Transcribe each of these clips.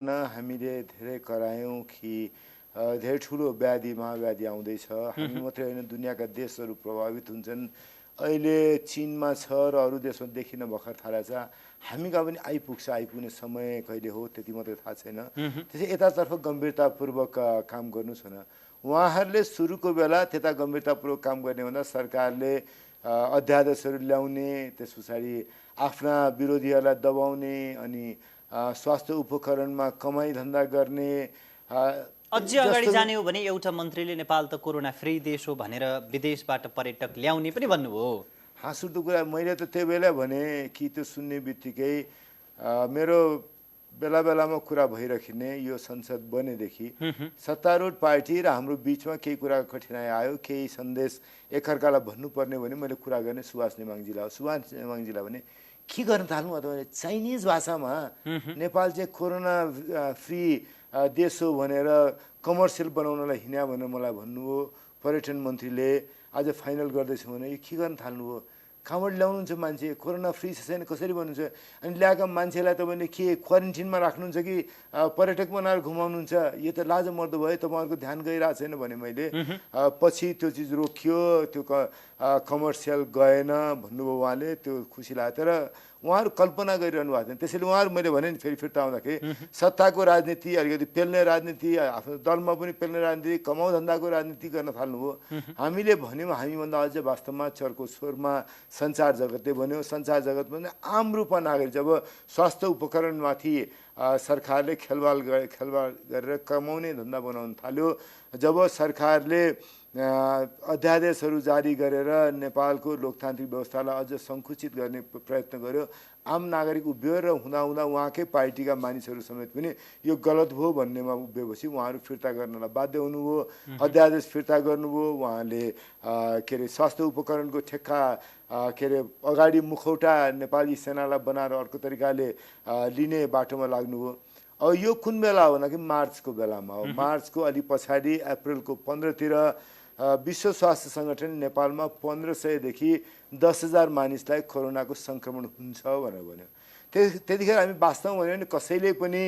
हामीले धेरै करायौँ कि धेरै ठुलो व्याधि महाव्याधि आउँदैछ। हामी मात्रै होइन, दुनियाँका देशहरू प्रभावित हुन्छन्। अहिले चीनमा छ र अरू देशमा देखिन भर्खर थाहा छ। हामी कहाँ पनि आइपुग्ने समय कहिले हो त्यति मात्रै थाहा छैन। त्यसै यतातर्फ गम्भीरतापूर्वक काम गर्नुहोस् न। उहाँहरूले सुरुको बेला त्यता गम्भीरतापूर्वक काम गर्ने भन्दा सरकारले अध्यादेशहरू ल्याउने, त्यस पछाडि आफ्ना विरोधीहरूलाई दबाउने, अनि स्वास्थ्य उपकरणमा कमाई धन्दा गर्ने। अझै अगाडि जाने हो भने एउटा मन्त्रीले नेपाल त कोरोना फ्री देश हो भनेर विदेशबाट पर्यटक ल्याउने पनि भन्नुभयो। हाँसउठ्दो कुरा मैले त त्यो बेला भने कि त्यो सुन्ने बित्तिकै मेरो बेला बेलामा कुरा भइराखिने यो संसद बनेदेखि सत्तारूढ पार्टी र हाम्रो बिचमा केही कुराको कठिनाइ आयो, केही सन्देश एकअर्कालाई भन्नुपर्ने भने मैले कुरा गर्ने सुभाष नेमाङजीलाई हो। सुभाष नेमाङजीलाई भने के गर्न थाल्नु अथवा चाइनिज भाषामा नेपाल चाहिँ कोरोना फ्री देश हो भनेर कमर्सियल बनाउनलाई हिँड्या भनेर मलाई भन्नुभयो। पर्यटन मन्त्रीले आज फाइनल गर्दैछ भने यो के गर्न थाल्नुभयो? कहाँबाट ल्याउनुहुन्छ मान्छे? कोरोना फ्री छ छैन कसरी भन्नुहुन्छ? अनि ल्याएका मान्छेलाई तपाईँले के क्वारेन्टिनमा राख्नुहुन्छ कि पर्यटक बनाएर घुमाउनुहुन्छ? यो त लाजमर्दो भयो, तपाईँहरूको ध्यान गइरहेको छैन भने मैले पछि त्यो चिज रोकियो, त्यो कमर्सियल गएन भन्नुभयो उहाँले। त्यो खुसी लाग्यो। तर उहाँहरू कल्पना गरिरहनु भएको थिएन। त्यसैले उहाँहरू मैले भने नि फेरि फिर्ता आउँदाखेरि सत्ताको राजनीति, अलिकति पेल्ने राजनीति, आफ्नो दलमा पनि पेल्ने राजनीति, कमाउ धन्दाको राजनीति गर्न थाल्नुभयो। हामीले भन्यौँ हामीभन्दा अझै वास्तवमा चर्को स्वरमा सञ्चार जगतले भन्यो। सञ्चार जगत भने आम रूपमा नागरिक जब स्वास्थ्य उपकरणमाथि सरकारले खेलवाड गरेर कमाउने धन्दा बनाउन थाल्यो, जब सरकारले अध्यादेशहरू जारी गरेर नेपालको लोकतान्त्रिक व्यवस्थालाई अझ सङ्कुचित गर्ने प्रयत्न गर्यो, आम नागरिक उभियो र हुँदाहुँदा उहाँकै पार्टीका मानिसहरू समेत पनि यो गलत भयो भन्नेमा उभिएपछि उहाँहरू फिर्ता गर्नलाई बाध्य हुनुभयो। अध्यादेश फिर्ता गर्नुभयो। उहाँले के अरे स्वास्थ्य उपकरणको ठेक्का के अरे अगाडि मुखौटा नेपाली सेनालाई बनाएर अर्को तरिकाले लिने बाटोमा लाग्नुभयो। अब यो कुन बेला हो भने मार्चको बेलामा हो। मार्चको अलि पछाडि अप्रिलको 15तिर विश्व स्वास्थ्य सङ्गठन नेपालमा 1500देखि 10,000 मानिसलाई कोरोनाको सङ्क्रमण हुन्छ भनेर भन्यो। त्यतिखेर हामी वास्तवमा भन्यो भने कसैले पनि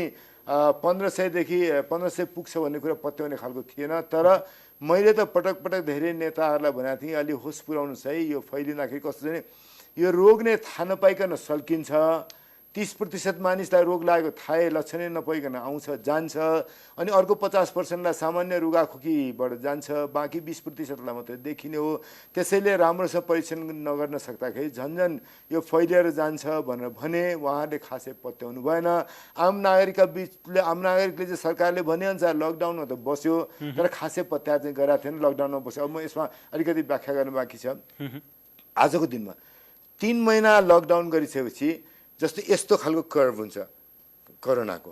1500 पुग्छ भन्ने कुरा पत्याउने खालको थिएन। तर मैले त पटक पटक धेरै नेताहरूलाई भनेको थिएँ अलि होस पुर्याउनुहोस् है, यो फैलिँदाखेरि कस्तो छ भने यो रोग नै थाहा नपाइकन सल्किन्छ। 30% मानिसलाई रोग लागेको थाहै लक्षणै नपाइकन आउँछ जान्छ, अनि अर्को 50%लाई सामान्य रुगाखोकीबाट जान्छ, बाँकी 20%लाई मात्रै देखिने हो। त्यसैले राम्रोसँग परीक्षण नगर्न सक्दाखेरि झन्झन यो फैलिएर जान्छ भनेर भने उहाँहरूले खासै पत्याउनु भएन। आम नागरिकले चाहिँ सरकारले भनेअनुसार लकडाउनमा त बस्यो, तर खासै पत्या चाहिँ गरेको थिएन, लकडाउनमा बस्यो। अब म यसमा अलिकति व्याख्या गर्न बाँकी छ। आजको दिनमा 3 महिना लकडाउन गरिसकेपछि जस्तो यस्तो खालको कर्भ हुन्छ कोरोनाको।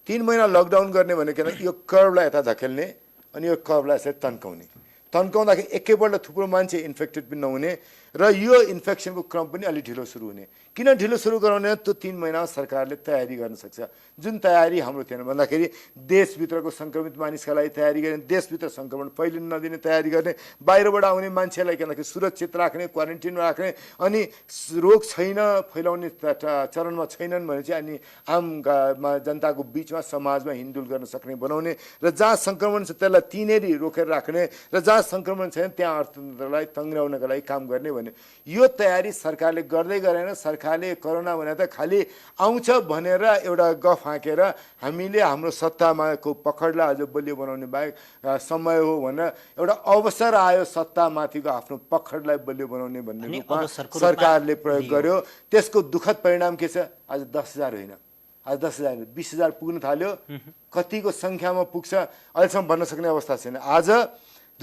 3 महिना लकडाउन गर्ने भनेको यो कर्भलाई यता धकेल्ने अनि यो कर्भलाई यसरी तन्काउँदाखेरि एकैपल्ट थुप्रो मान्छे इन्फेक्टेड पनि नहुने र यो इन्फेक्सनको क्रम पनि अलि ढिलो सुरु हुने। किन ढिलो सुरु गराउने? त्यो 3 महिना सरकारले तयारी गर्न सक्छ, जुन तयारी हाम्रो थिएन भन्दाखेरि देशभित्रको सङ्क्रमित मानिसका लागि तयारी गर्ने, देशभित्र सङ्क्रमण फैलिन नदिने तयारी गर्ने, बाहिरबाट आउने मान्छेलाई के सुरक्षित राख्ने, क्वारेन्टिनमा राख्ने, अनि रोग छैन फैलाउने चरणमा छैनन् भने चाहिँ अनि आम जनताको बिचमा समाजमा हिँडडुल गर्न सक्ने बनाउने र जहाँ सङ्क्रमण छ त्यसलाई तिनीहरू रोकेर राख्ने र जहाँ सङ्क्रमण छैन त्यहाँ अर्थतन्त्रलाई तङ्ग्राउनका लागि काम गर्ने भन्ने यो तयारी सरकारले गर्दै गरेन। सरकारले कोरोना भने त खालि आउँछ भनेर एउटा गफ हाँकेर हामीले हाम्रो सत्तामाको पकडलाई अझ बलियो बनाउने बाहेक समय हो भनेर एउटा अवसर आयो सत्तामाथिको आफ्नो पकडलाई बलियो बनाउने भन्ने रूपमा सरकारले प्रयोग गर्यो। त्यसको दुःखद परिणाम के छ? आज 10,000 होइन, आज 10,000 20,000 पुग्न थाल्यो। कतिको सङ्ख्यामा पुग्छ अहिलेसम्म भन्न सक्ने अवस्था छैन। आज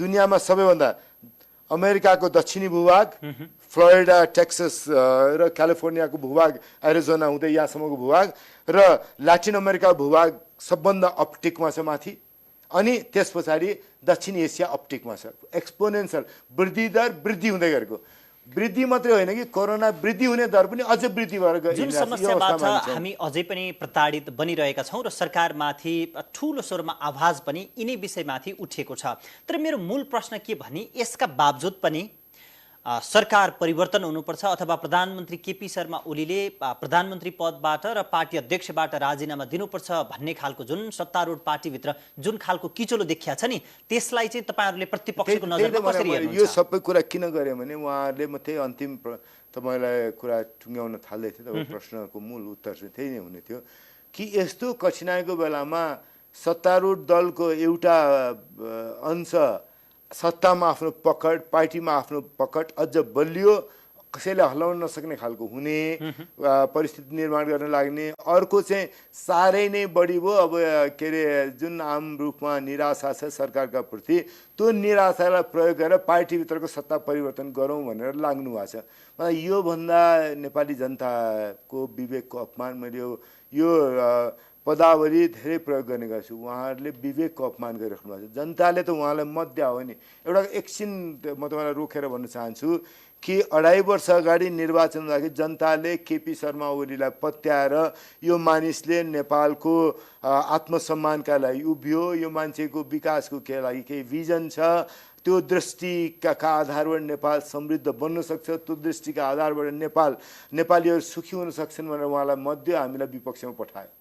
दुनियाँमा सबैभन्दा अमेरिकाको दक्षिणी भूभाग, फ्लोरिडा, टेक्सस र क्यालिफोर्नियाको भूभाग, एरिजोना हुँदै यहाँसम्मको भूभाग र ल्याटिन अमेरिका भूभाग सबभन्दा अपटिकमा छ माथि, अनि त्यस पछाडि दक्षिण एसिया अपटिकमा छ। एक्सपोनेन्सियल वृद्धि हुँदै गरेको। वृद्धि मात्रै होइन कि कोरोना वृद्धि हुने दर पनि अझ वृद्धि भएर गयो। जुन समस्याबाट हामी अझै पनि प्रताडित बनिरहेका छौँ र सरकारमाथि ठुलो स्वरमा आवाज पनि यिनै विषयमाथि उठेको छ। तर मेरो मूल प्रश्न के भने यसका बावजुद पनि सरकार परिवर्तन हुनुपर्छ अथवा प्रधानमन्त्री केपी शर्मा ओलीले प्रधानमन्त्री पदबाट र पार्टी अध्यक्षबाट राजीनामा दिनुपर्छ भन्ने खालको जुन सत्तारूढ पार्टीभित्र जुन खालको किचोलो देखिया छ नि, त्यसलाई चाहिँ तपाईँहरूले प्रतिपक्षको नजरमा कसरी हेर्नुहुन्छ? यो सबै कुरा किन गरे भने उहाँहरूले म त्यही अन्तिम तपाईँलाई कुरा टुङ्ग्याउन थाल्दै थिएँ। तपाईँ प्रश्नको मूल उत्तर चाहिँ त्यही नै हुने थियो कि यस्तो कठिनाइको बेलामा सत्तारूढ दलको एउटा अंश सत्तामा आफ्नो पकड, पार्टीमा आफ्नो पकड अझ बलियो, कसैले हल्लाउन नसक्ने खालको हुने परिस्थिति निर्माण गर्न लाग्ने। अर्को चाहिँ साह्रै नै बढी भयो अब के अरे जुन आम रूपमा निराशा छ सरकारका प्रति, त्यो निराशालाई प्रयोग गरेर पार्टीभित्रको सत्ता परिवर्तन गरौँ भनेर लाग्नु भएको छ। मलाई योभन्दा नेपाली जनताको विवेकको अपमान, मैले यो पदावली धेरै प्रयोग गर्ने गर्छु। उहाँहरूले विवेकको अपमान गरिराख्नु भएको छ। जनताले त उहाँलाई मत दिया हो नि। एउटा एकछिन म तपाईँलाई रोकेर भन्न चाहन्छु कि 2.5 वर्ष अगाडि निर्वाचन हुँदाखेरि जनताले केपी शर्मा ओलीलाई पत्याएर यो मानिसले नेपालको आत्मसम्मानका लागि उभियो, यो मान्छेको विकासको के लागि केही भिजन छ, त्यो दृष्टिका आधारबाट नेपाल समृद्ध बन्न सक्छ, त्यो दृष्टिका आधारबाट नेपालीहरू सुखी हुन सक्छन् भनेर उहाँलाई मत दियो, हामीलाई विपक्षमा पठायो।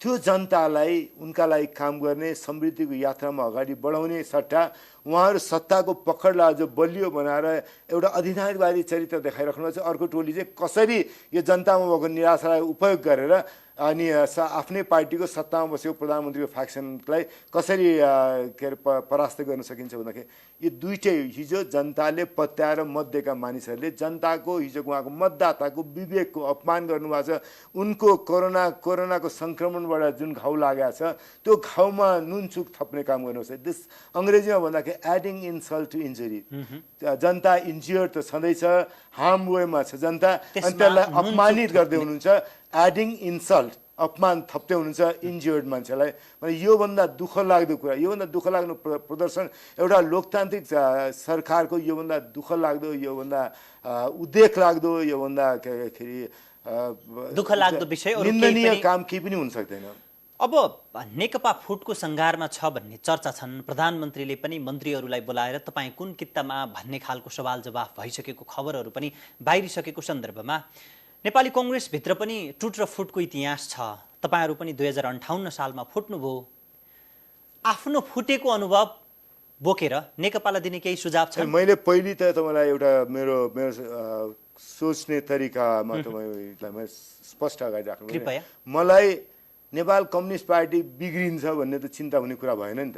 त्यो जनतालाई उनका लागि काम गर्ने, समृद्धिको यात्रामा अगाडि बढाउने सट्टा उहाँहरू सत्ताको पकडलाई अझ बलियो बनाएर एउटा अधिनायकवादी चरित्र देखाइराख्नु भएको छ। अर्को टोली चाहिँ कसरी यो जनतामा भएको निराशालाई उपयोग गरेर अनि आफ्नै पार्टीको सत्तामा बसेको प्रधानमन्त्रीको फ्याक्सनलाई कसरी के अरे परास्त गर्न सकिन्छ भन्दाखेरि यो दुईटै हिजो जनताले पत्याएर मत दिएका मानिसहरूले जनताको हिजो उहाँको मतदाताको विवेकको अपमान गर्नुभएको छ। उनको कोरोनाको सङ्क्रमणबाट जुन घाउ लागेको छ त्यो घाउमा नुनचुक थप्ने काम गर्नुहोस्। दिस अङ्ग्रेजीमा भन्दाखेरि एडिङ इन्सल्ट टु इन्जुरी। जनता इन्ज्योर्ड त छँदैछ, हार्म वेमा छ जनता, अनि त्यसलाई अपमानित गर्दै हुनुहुन्छ। एडिङ इन्सल्ट, अपमान थप्दै हुनुहुन्छ इन्ज्योर्ड मान्छेलाई। भने योभन्दा दुःख लाग्दो कुरा, योभन्दा दुःख लाग्दो प्रदर्शन एउटा लोकतान्त्रिक सरकारको योभन्दा दुःख लाग्दो, योभन्दा उद्वेग लाग्दो, योभन्दा दुःख लाग्दो विषय निन्दनीय काम केही पनि हुन सक्दैन। अब नेकपा फुटको सङ्घारमा छ भन्ने चर्चा छन्। प्रधानमन्त्रीले पनि मन्त्रीहरूलाई बोलाएर तपाईँ कुन कित्तामा भन्ने खालको सवाल जवाफ भइसकेको खबरहरू पनि बाहिरिसकेको सन्दर्भमा नेपाली कङ्ग्रेसभित्र पनि टुट र फुटको इतिहास छ। तपाईँहरू पनि 2058 सालमा फुट्नुभयो। आफ्नो फुटेको अनुभव बोकेर नेकपालाई दिने केही सुझाव छ? मैले पहिले त तपाईँलाई एउटा मेरो सोच्ने तरिकामा तपाईँलाई स्पष्ट अगाडि राख्नु कृपया। मलाई नेपाल कम्युनिस्ट पार्टी बिग्रिन्छ भन्ने त चिन्ता हुने कुरा भएन नि त।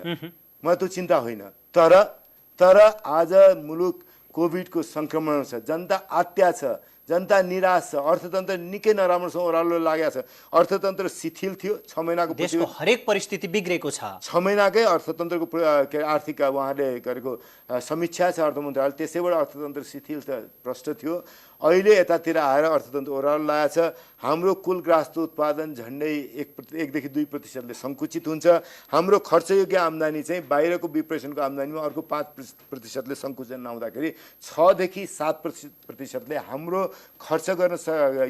मलाई त्यो चिन्ता होइन। तर आज मुलुक कोभिडको सङ्क्रमण छ, जनता आत्या छ, जनता निराश छ, अर्थतन्त्र निकै नराम्रोसँग ओह्रालो लागेको छ। अर्थतन्त्र शिथिल थियो, 6 महिनाको देशको हरेक परिस्थिति बिग्रेको छ। 6 महिनाकै अर्थतन्त्रको के आर्थिक उहाँले गरेको समीक्षा छ अर्थमन्त्रीले, त्यसैबाट अर्थतन्त्र शिथिल त प्रष्ट थियो। अहिले यतातिर आएर अर्थतन्त्र ओह्रालो लागेको छ। हाम्रो कुल ग्राहस्थ उत्पादन झन्डै 1 देखि 2% सङ्कुचित हुन्छ। हाम्रो खर्चयोग्य आम्दानी चाहिँ बाहिरको विप्रेसनको आम्दानीमा अर्को 5% सङ्कुचन आउँदाखेरि 6 देखि 7% हाम्रो खर्च गर्न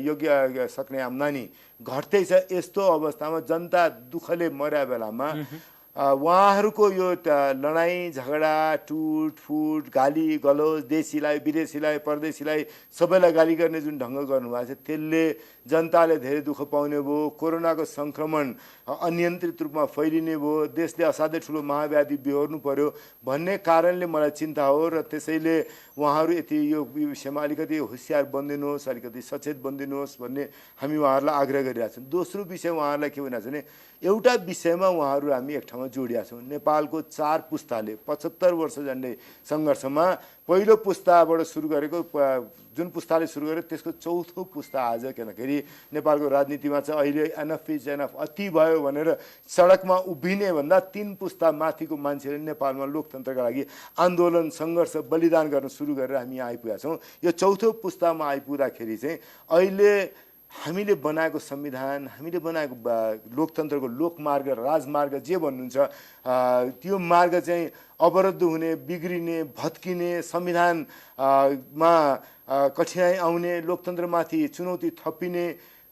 योग्य सक्ने आम्दानी घट्दै छ। यस्तो अवस्थामा जनता दुःखले मर्या बेलामा उहाँहरूको यो लडाइँ झगडा, टुट फुट, गाली गलोज, देशीलाई विदेशीलाई परदेशीलाई सबैलाई गाली गर्ने जुन ढङ्ग गर्नुभएको छ त्यसले जनताले धेरै दुःख पाउने भयो। कोरोनाको सङ्क्रमण अनियन्त्रित रूपमा फैलिने भयो, देशले असाध्यै ठुलो महाव्याधि बिहोर्नु पर्यो भन्ने कारणले मलाई चिन्ता हो। र त्यसैले उहाँहरू यति यो विषयमा अलिकति होसियार बनिदिनुहोस्, अलिकति सचेत बनिदिनुहोस् भन्ने हामी उहाँहरूलाई आग्रह गरिरहेका छौँ। दोस्रो विषय उहाँहरूलाई के भनिरहेको छ भने एउटा विषयमा उहाँहरू हामी एक ठाउँमा जोडिया छौँ। नेपालको 4 पुस्ताले 75 वर्ष झन्डै सङ्घर्षमा पहिलो पुस्ताबाट सुरु गरेको, जुन पुस्ताले सुरु गर्यो त्यसको चौथो पुस्ता आज किनखेरि नेपालको राजनीतिमा चाहिँ अहिले एनफ इज एनफ, अति भयो भनेर सडकमा उभिने भन्दा 3 पुस्ता माथिको मान्छेले नेपालमा लोकतन्त्रका लागि आन्दोलन सङ्घर्ष बलिदान गर्न सुरु गरेर हामी यहाँ आइपुगेका छौँ। यो चौथो पुस्तामा आइपुग्दाखेरि चाहिँ अहिले हामीले बनाएको संविधान, हामीले बनाएको लोकतन्त्रको लोकमार्ग, राजमार्ग जे भन्नुहुन्छ त्यो मार्ग चाहिँ अवरुद्ध हुने, बिग्रिने, भत्किने, संविधानमा कठिनाइ आउने, लोकतन्त्रमाथि चुनौती थपिने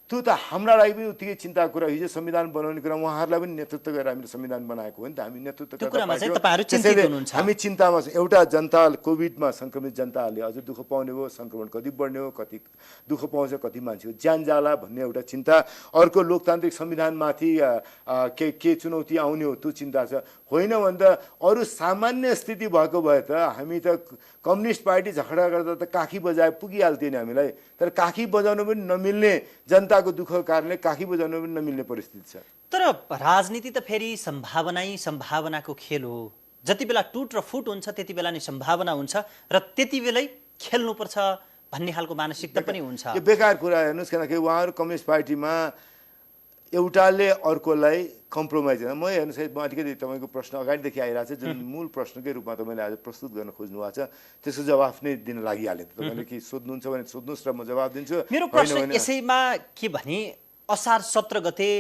त्यो त हाम्रा लागि पनि उत्तिकै चिन्ताको कुरा। हिजो संविधान बनाउने कुरा उहाँहरूलाई पनि नेतृत्व गरेर हामीले संविधान बनाएको हो नि त। हामी नेतृत्व त्यो गर्दा कुरामा पार्टी चाहिँ हो। तपाईँहरू चिन्तित त्यसैले हुनुहुन्छ। हामी चिन्तामा छौँ। एउटा जनता कोभिडमा सङ्क्रमित जनताहरूले अझ दुःख पाउने हो, सङ्क्रमण कति बढ्ने हो, कति दुःख पाउँछ, कति मान्छेको ज्यान जाला भन्ने एउटा चिन्ता। अर्को लोकतान्त्रिक संविधानमाथि के चुनौती आउने हो त्यो चिन्ता छ। होइन भने त अरू सामान्य स्थिति भएको भए त हामी त कम्युनिस्ट पार्टी झगडा गर्दा त काखी बजाए पुगिहाल्थ्यो नि हामीलाई। तर काखी बजाउनु पनि नमिल्ने, जनताको दुःखको कारणले काखी बजाउनु पनि नमिल्ने परिस्थिति छ। तर राजनीति त फेरि सम्भावनाको खेल हो। जति बेला टुट र फुट हुन्छ त्यति बेला नै सम्भावना हुन्छ र त्यति बेलै खेल्नुपर्छ भन्ने खालको मानसिकता पनि हुन्छ। यो बेकार कुरा हेर्नुहोस्, किनकि उहाँहरू कम्युनिस्ट पार्टीमा एउटाले अर्कोलाई कम्प्रोमाइज गर्न, म हेर्नुहोस् म अलिकति तपाईँको प्रश्न अगाडिदेखि आइरहेको छ, जुन मूल प्रश्नकै रूपमा तपाईँले आज प्रस्तुत गर्न खोज्नु भएको छ त्यसको जवाफ नै दिन लागिहाल्यो। तपाईँले के सोध्नुहुन्छ भने सोध्नुहोस् र म जवाफ दिन्छु। मेरो प्रश्न यसैमा के भने असार 17 गते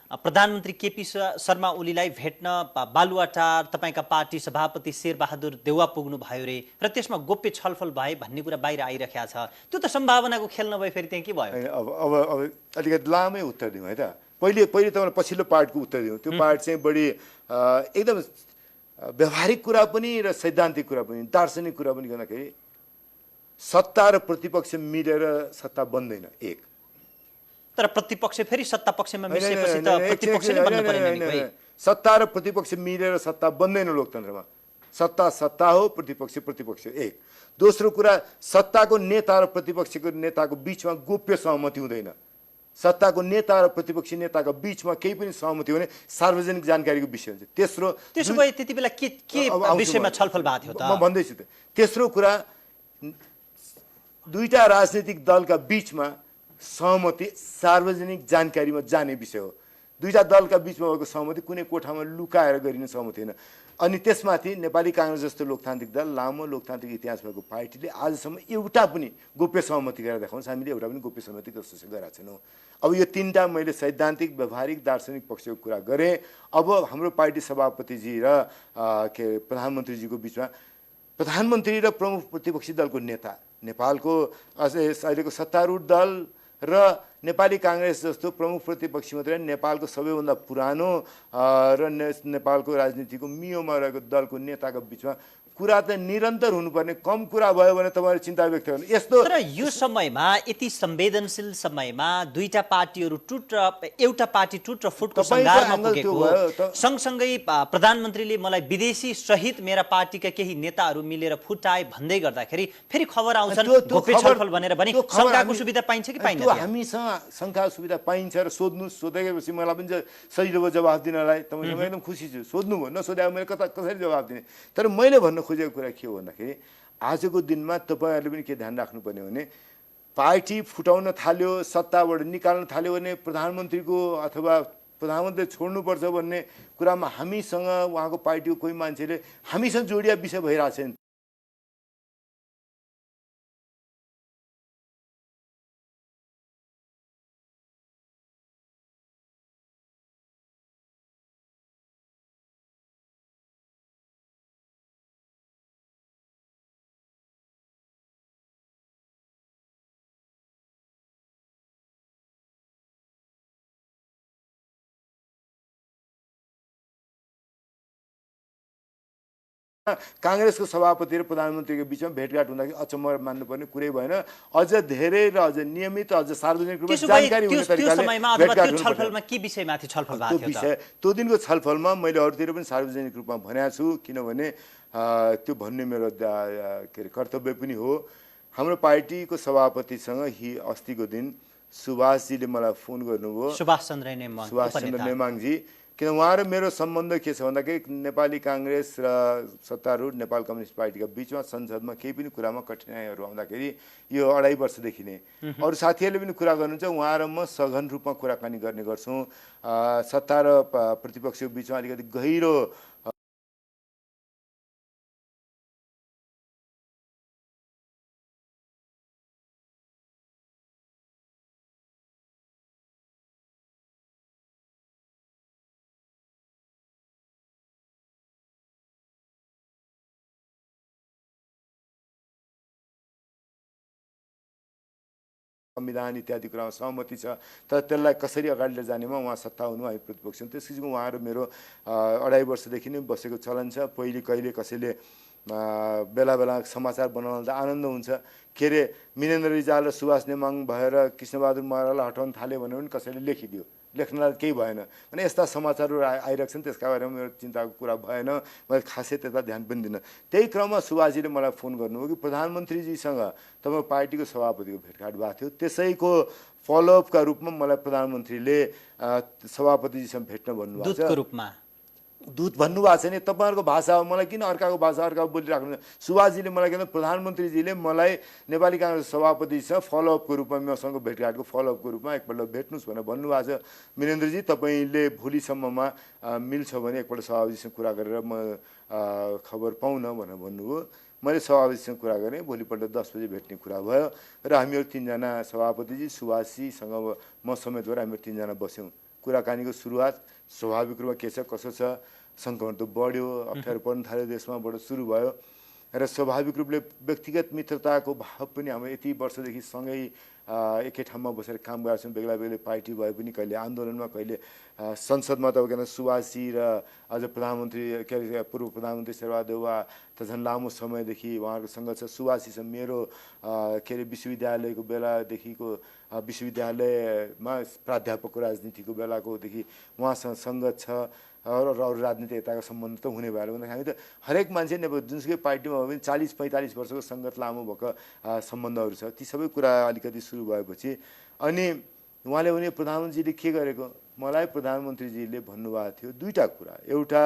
प्रधानमन्त्री केपी शर्मा ओलीलाई भेट्न बालुवाटार तपाईँका पार्टी सभापति शेरबहादुर देउवा पुग्नु भयो रे र त्यसमा गोप्य छलफल भए भन्ने कुरा बाहिर आइरहेको छ। त्यो त सम्भावनाको खेल नभए फेरि त्यहाँ के भयो? अब अलिकति लामै उत्तर दिउँ है त। पहिले तपाईँलाई पछिल्लो पार्टको उत्तर दिउँ। त्यो पार्ट चाहिँ बढी एकदम व्यावहारिक कुरा पनि र सैद्धान्तिक कुरा पनि, दार्शनिक कुरा पनि गर्दाखेरि सत्ता र प्रतिपक्ष मिलेर सत्ता बन्दैन एक। तर प्रतिपक्ष फेरि सत्ता पक्षमा मिसेपछि त प्रतिपक्ष नै बन्न पर्दैन नि भाइ। सत्ता र प्रतिपक्ष मिलेर सत्ता बन्दैन लोकतन्त्रमा। सत्ता सत्ता हो, प्रतिपक्ष प्रतिपक्ष एक। दोस्रो कुरा, सत्ताको नेता र प्रतिपक्षको नेताको बीचमा गोप्य सहमति हुँदैन। सत्ताको नेता र प्रतिपक्षी नेताको बीचमा केही पनि सहमति हुने सार्वजनिक जानकारीको विषय हुन्छ। त्यसो भए त्यति बेला के विषयमा छलफल भएको थियो त? म भन्दैछु त। तेस्रो कुरा, दुईटा राजनीतिक दलका बीचमा सहमति सार्वजनिक जानकारीमा जाने विषय हो। दुईटा दलका बीचमा भएको सहमति कुनै कोठामा लुकाएर गरिने सहमति होइन। अनि त्यसमाथि नेपाली काङ्ग्रेस जस्तो लोकतान्त्रिक दल, लामो लोकतान्त्रिक इतिहास भएको पार्टीले आजसम्म एउटा पनि गोप्य सहमति गरेर देखाउनुहोस्। हामीले एउटा पनि गोप्य सहमति जस्तो गरेका छैनौँ। अब यो तीनटा मैले सैद्धान्तिक, व्यावहारिक, दार्शनिक पक्षको कुरा गरेँ। अब हाम्रो पार्टी सभापतिजी र प्रधानमन्त्रीजीको बिचमा, प्रधानमन्त्री र प्रमुख प्रतिपक्षी दलको नेता, नेपालको अहिलेको सत्तारूढ दल र नेपाली काङ्ग्रेस जस्तो प्रमुख प्रतिपक्षी मात्रै नेपालको सबैभन्दा पुरानो र नेपालको राजनीतिको मियोमा रहेको दलको नेताको बिचमा कुरा त निरन्तर हुनुपर्ने। कम कुरा भयो भने तपाईँहरू चिन्ता व्यक्त गर्नु यस्तो। तर यो समयमा, यति संवेदनशील समयमा दुईटा पार्टीहरू एउटा पार्टी टुट र फुटको सङ्घारमा पुगेको, सँगसँगै प्रधानमन्त्रीले मलाई विदेशी सहित मेरा पार्टीका केही नेताहरू मिलेर फुटाए भन्दै गर्दाखेरि फेरि खबर आउँछन् गोप्य छलफल भनेर भने शङ्काको सुविधा पाइन्छ कि पाइन्छ? हामीसँग शङ्का सुविधा पाइन्छ र सोधेपछि मलाई पनि सजिलो भयो जवाफ दिनलाई। तपाईँसँग एकदम खुसी छु। सोध्नु भयो, नसोधे मैले कसरी जवाफ दिने। तर मैले भन्नु खोजेको कुरा के हो भन्दाखेरि आजको दिनमा तपाईँहरूले पनि के ध्यान राख्नुपर्ने भने पार्टी फुटाउन थाल्यो, सत्ताबाट निकाल्न थाल्यो भने प्रधानमन्त्रीको अथवा प्रधानमन्त्री छोड्नुपर्छ भन्ने कुरामा हामीसँग उहाँको पार्टीको कोही मान्छेले हामीसँग जोडिया विषय भइरहेको छ। काङ्ग्रेसको सभापति र प्रधानमन्त्रीको बिचमा भेटघाट हुँदाखेरि अचम्म मान्नुपर्ने कुरै भएन। अझ धेरै र अझ नियमित, अझ सार्वजनिक रूपमा जानकारी हुने तरिकाले भेटघाट हुनुपर्छ। के विषयमाथि छलफल भएको त्यो विषय, त्यो दिनको छलफलमा मैले अरूतिर पनि सार्वजनिक रूपमा भनेको छु, किनभने त्यो भन्ने मेरो के अरे कर्तव्य पनि हो। हाम्रो पार्टीको सभापतिसँग अस्तिको दिन सुभाषजीले मलाई फोन गर्नुभयो, सुभाष चन्द्र नेमाङजी। किन उहाँ र मेरो सम्बन्ध के छ भन्दाखेरि नेपाली काङ्ग्रेस र सत्तारूढ नेपाल कम्युनिस्ट पार्टीका बिचमा संसदमा केही पनि कुरामा कठिनाइहरू आउँदाखेरि यो 2.5 वर्षदेखि नै अरू साथीहरूले पनि कुरा गर्नुहुन्छ, उहाँ र म सघन रूपमा कुराकानी गर्ने गर्छौँ। सत्ता र प्रतिपक्षको बिचमा अलिकति गहिरो संविधान इत्यादि कुरामा सहमति छ, तर त्यसलाई कसरी अगाडि लिएर जानेमा उहाँ सत्ता हुनु, हामी प्रतिपक्ष हुन्। त्यसपछि उहाँहरू मेरो 2.5 वर्षदेखि नै बसेको चलन छ। पहिले कहिले कसैले बेला बेला समाचार बनाउन त आनन्द हुन्छ, के अरे मिनेन्द्र रिजाल र सुभाष नेमाङ भएर कृष्णबहादुर महरालाई हटाउन थाल्यो भने पनि कसैले लेखिदियो, लेख्नलाई केही भएन भने यस्ता समाचारहरू आइरहेको छन्। त्यसका बारेमा मेरो चिन्ताको कुरा भएन, मैले खासै त्यता ध्यान पनि दिनँ। त्यही क्रममा सुभाषजीले मलाई फोन गर्नुभयो कि प्रधानमन्त्रीजीसँग तपाईँ पार्टीको सभापतिको भेटघाट भएको थियो, त्यसैको फलोअपका रूपमा मलाई प्रधानमन्त्रीले सभापतिजीसँग भेट्न भन्नुभएको छ। दूतको रूपमा दूत भन्नुभएको छ नि, तपाईँहरूको भाषा हो, मलाई किन अर्काको भाषा अर्काको बोलिराख्नु। सुभाषजीले मलाई के प्रधानमन्त्रीजीले मलाई नेपाली काङ्ग्रेस सभापतिसँग फलोअपको रूपमा, मसँग भेटघाटको फलोअपको रूपमा एकपल्ट भेट्नुहोस् भनेर भन्नुभएको छ। वीरेन्द्रजी तपाईँले भोलिसम्ममा मिल्छ भने एकपल्ट सभापतिसँग कुरा गरेर म खबर पाउन भनेर भन्नुभयो। मैले सभापतिसँग कुरा गरेँ, भोलिपल्ट 10 बजे भेट्ने कुरा भयो र हामीहरू 3जना सभापतिजी सुभाषजीसँग म समेत भएर हामीहरू 3जना बस्यौँ। कुराकानीको सुरुवात स्वाभाविक रूपमा के छ कसो छ, सङ्क्रमण त बढ्यो, अप्ठ्यारो पर्न थाल्यो, देशमा बढ्यो सुरु भयो र स्वाभाविक रूपले व्यक्तिगत मित्रताको भाव पनि हाम्रो यति वर्षदेखि सँगै एकै ठाउँमा बसेर काम गरेका छौँ। बेग्ला बेग्लै पार्टी भए पनि कहिले आन्दोलनमा, कहिले संसदमा त सुभाषजी र अझ प्रधानमन्त्री के अरे पूर्व प्रधानमन्त्री शेरबहादुर देउवा त झन् लामो समयदेखि उहाँहरूको सङ्गत छ। सुभाषजीसँग मेरो के अरे विश्वविद्यालयको बेलादेखिको विश्वविद्यालयमा प्राध्यापकको राजनीतिको बेलाकोदेखि उहाँसँग सङ्गत छ र अरू राजनीति यताको सम्बन्ध त हुने भएर भन्दा हामी त हरेक मान्छे जुनसुकै पार्टीमा हो भने 40-45 वर्षको सङ्गत लामो भएको सम्बन्धहरू छ। ती सबै कुरा अलिकति सुरु भएपछि अनि उहाँले भने प्रधानमन्त्रीले के गरेको, मलाई प्रधानमन्त्रीजीले भन्नुभएको थियो दुईवटा कुरा। एउटा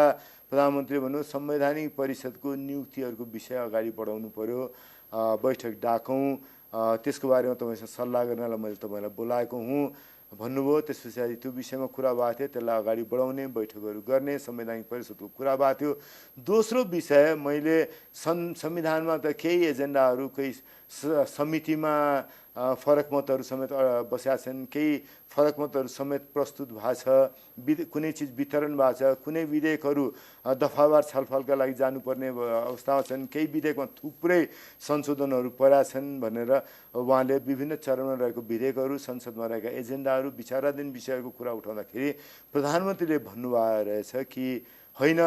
प्रधानमन्त्रीले भन्नु संवैधानिक परिषदको नियुक्तिहरूको विषय अगाडि बढाउनु पर्यो, बैठक डाकौँ, त्यसको बारेमा तपाईँसँग सल्लाह गर्नलाई मैले तपाईँलाई बोलाएको हुँ भन्नुभयो। त्यस पछाडि त्यो विषयमा कुरा भएको थियो, त्यसलाई अगाडि बढाउने, बैठकहरू गर्ने, संवैधानिक परिषदको कुरा भएको थियो। दोस्रो विषय मैले संविधानमा त केही एजेन्डाहरू केही समितिमा फरक मतहरू समेत बसेका छन्, केही फरक मतहरू समेत प्रस्तुत भएको छ, कुनै चिज वितरण भएको छ, कुनै विधेयकहरू दफावार छलफलका लागि जानुपर्ने अवस्थामा छन्, केही विधेयकमा थुप्रै संशोधनहरू परेका छन् भनेर उहाँले विभिन्न चरणमा रहेको विधेयकहरू, संसदमा रहेका एजेन्डाहरू, विचाराधीन विषयहरूको कुरा उठाउँदाखेरि प्रधानमन्त्रीले भन्नुभएको रहेछ कि होइन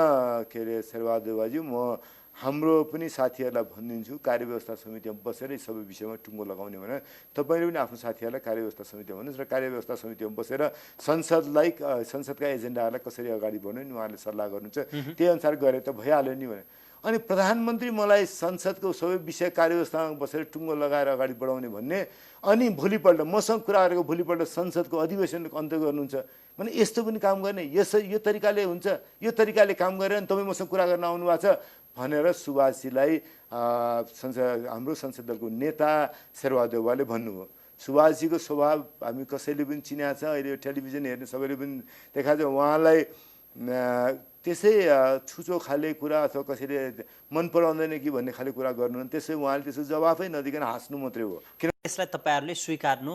के अरे शेरबहादुर देउवाजी, म हाम्रो पनि साथीहरूलाई भनिदिन्छु कार्यव्यवस्था समितिमा बसेर सबै विषयमा टुङ्गो लगाउने भनेर तपाईँले पनि आफ्नो साथीहरूलाई कार्यव्यवस्था समितिमा भन्नुहोस् र कार्यव्यवस्था समितिमा बसेर संसदका एजेन्डाहरूलाई कसरी अगाडि बढ्ने नि उहाँले सल्लाह गर्नुहुन्छ, त्यही अनुसार गरे त भइहाल्यो नि भने। अनि प्रधानमन्त्री मलाई संसदको सबै विषय कार्यव्यवस्थामा बसेर टुङ्गो लगाएर अगाडि बढाउने भन्ने, अनि भोलिपल्ट मसँग कुरा गरेको भोलिपल्ट संसदको अधिवेशनको अन्त्य गर्नुहुन्छ भने यस्तो पनि काम गर्ने, यो तरिकाले हुन्छ, यो तरिकाले काम गरेर तपाईँ मसँग कुरा गर्न आउनु भएको छ भनेर सुभाषजीलाई हाम्रो संसद दलको नेता शेरबहादुर देउवाले भन्नुभयो। सुभाषजीको स्वभाव हामी कसैले पनि चिनाएको छ, अहिले टेलिभिजन हेर्ने सबैले पनि देखाएको छ। उहाँलाई त्यसै छुचो खाले कुरा अथवा कसैले मन पराउँदैन कि भन्ने खाले कुरा गर्नु, त्यसै उहाँले त्यसको जवाफै नदिकन हाँस्नु मात्रै हो। यसलाई तपाईँहरूले स्वीकार्नु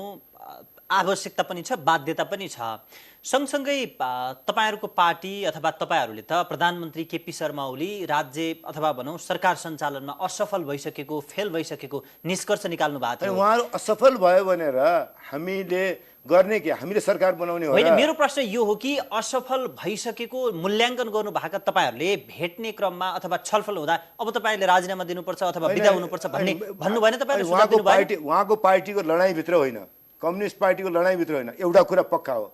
आवश्यकता पनि छ, बाध्यता पनि छ। सँगसँगै तपाईँहरूको पार्टी अथवा तपाईँहरूले त प्रधानमन्त्री केपी शर्मा ओली राज्य अथवा भनौँ सरकार सञ्चालनमा असफल भइसकेको, फेल भइसकेको निष्कर्ष निकाल्नु भएको थियो। उहाँहरू असफल भयो भनेर हामीले गर्ने के, हामीले सरकार बनाउने हो? होइन, मेरो प्रश्न यो हो कि असफल भइसकेको मूल्याङ्कन गर्नु भएका तपाईँहरूले भेट्ने क्रममा अथवा छलफल हुँदा अब तपाईँले राजीनामा दिनुपर्छ अथवा बिदा हुनुपर्छ भन्ने भन्नु भएन तपाईँहरूले? उहाँको पार्टीको लडाइँभित्र होइन, कम्युनिस्ट पार्टीको लडाइँभित्र होइन, एउटा कुरा पक्का हो,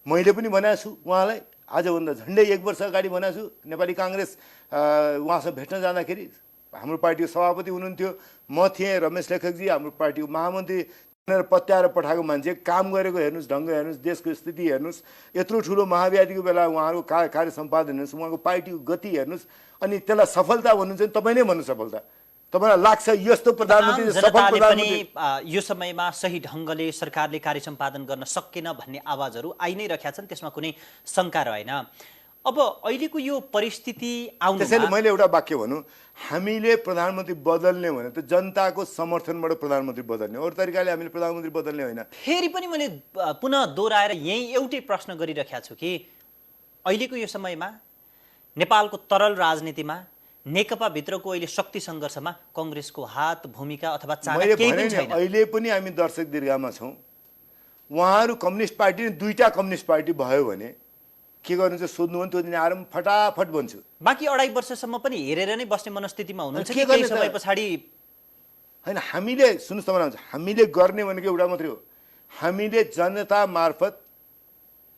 मैले पनि भनेको छु उहाँलाई, आजभन्दा झन्डै 1 वर्ष अगाडि भनेको छु। नेपाली काङ्ग्रेस उहाँसँग भेट्न जाँदाखेरि हाम्रो पार्टीको सभापति हुनुहुन्थ्यो, म थिएँ, रमेश लेखकजी हाम्रो पार्टीको महामन्त्री, पत्याएर पठाएको मान्छे, काम गरेको हेर्नुहोस्, ढङ्ग हेर्नुहोस्, देशको स्थिति हेर्नुहोस्, यत्रो ठुलो महाव्याधिको बेला उहाँहरूको कार्य सम्पादन हेर्नुहोस्, उहाँको पार्टीको गति हेर्नुहोस्, अनि त्यसलाई सफलता भन्नुहुन्छ भने तपाईँ नै भन्नु सफलता। तपाईँलाई लाग्छ यस्तो प्रधानमन्त्री सफल प्रधानमन्त्री यो समयमा सही ढङ्गले सरकारले कार्य सम्पादन गर्न सकेन भन्ने आवाजहरू आइ नै रहेका छन्, त्यसमा कुनै शङ्का रहेन। अब अहिलेको यो परिस्थिति आउनु, त्यसैले मैले एउटा वाक्य भनौँ, हामीले प्रधानमन्त्री बदल्ने भने त जनताको समर्थनबाट प्रधानमन्त्री बदल्ने, अरू तरिकाले हामीले प्रधानमन्त्री बदल्ने होइन। फेरि पनि मैले पुनः दोहोऱ्याएर यही एउटै प्रश्न गरिरहेको छु कि अहिलेको यो समयमा नेपालको तरल राजनीतिमा नेकपाभित्रको अहिले शक्ति सङ्घर्षमा कङ्ग्रेसको हात भूमिका अथवा चाना मैले केही भने पनि नि छैन। अहिले पनि हामी दर्शक दीर्घामा छौँ। उहाँहरू कम्युनिस्ट पार्टी नि दुईटा कम्युनिस्ट पार्टी भयो भने के गर्नुहुन्छ सोध्नु भने त्यो दिन आएर फटाफट भन्छु। बाँकी 2.5 वर्षसम्म पनि हेरेर नै बस्ने मनस्थितिमा हुनुहुन्छ के कि गर्ने केही त? समय पछाडि? होइन, हामीले सुन्नुहोस् तपाईँलाई हुन्छ, हामीले गर्ने भनेको एउटा मात्रै हो, हामीले जनता मार्फत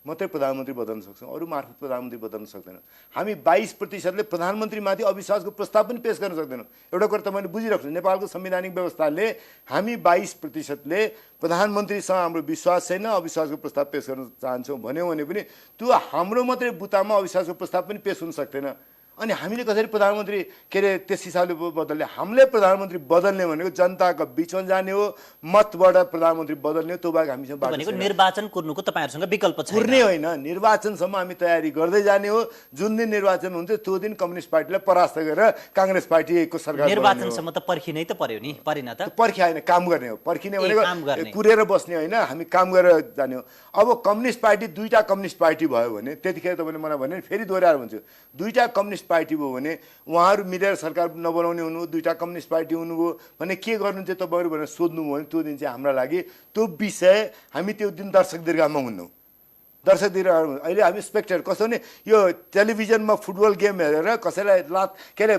मात्रै प्रधानमन्त्री बदल्न सक्छौँ, अरू मार्फत प्रधानमन्त्री बदल्न सक्दैनौँ। हामी 22%ले प्रधानमन्त्रीमाथि अविश्वासको प्रस्ताव पनि पेश गर्न सक्दैनौँ। एउटा कुरा तपाईँले बुझिराख्नुहोस्, नेपालको संवैधानिक व्यवस्थाले हामी 22%ले प्रधानमन्त्रीसँग हाम्रो विश्वास छैन, अविश्वासको प्रस्ताव पेश गर्न चाहन्छौँ भन्यो भने पनि त्यो हाम्रो मात्रै बुतामा अविश्वासको प्रस्ताव पनि पेश हुन सक्दैन। अनि हामीले कसरी प्रधानमन्त्री के अरे त्यस हिसाबले बदल्ने? हामीले प्रधानमन्त्री बदल्ने भनेको जनताको बिचमा जाने हो, मतबाट प्रधानमन्त्री बदल्ने हो। त्यो बाहेक हामीसँग बाटो भनेको छैन। निर्वाचन कुर्नुको तपाईँहरूसँग विकल्प छैन। कुर्ने होइन, निर्वाचनसम्म हामी तयारी गर्दै जाने हो। जुन दिन निर्वाचन हुन्छ त्यो दिन कम्युनिस्ट पार्टीलाई परास्त गरेर काङ्ग्रेस पार्टीको सरकार बनाउने हो। निर्वाचनसम्म त पर्खिनै त पर्यो नि, परेन त? पर्खिया होइन, काम गर्ने हो। पर्खिने काम भनेको गर्ने। कुरेर बस्ने होइन, हामी काम गरेर जाने हो। अब कम्युनिस्ट पार्टी दुईटा कम्युनिस्ट पार्टी भयो भने त्यतिखेर तपाईँले मलाई भने फेरि दोहोऱ्याएर भन्छु, दुईटा कम्युनिस्ट पार्टी भयो भने उहाँहरू मिलेर सरकार नबनाउने हुनु, दुईटा कम्युनिस्ट पार्टी हुनुभयो भने के गर्नुहुन्छ तपाईँहरू भनेर सोध्नुभयो भने त्यो दिन चाहिँ हाम्रा लागि त्यो विषय हामी त्यो दिन दर्शक दीर्घामा हुन्नौँ। दर्शक दीर्घामा अहिले हामी स्पेक्टेटर कस्तो भने यो टेलिभिजनमा फुटबल गेम हेरेर कसैलाई के अरे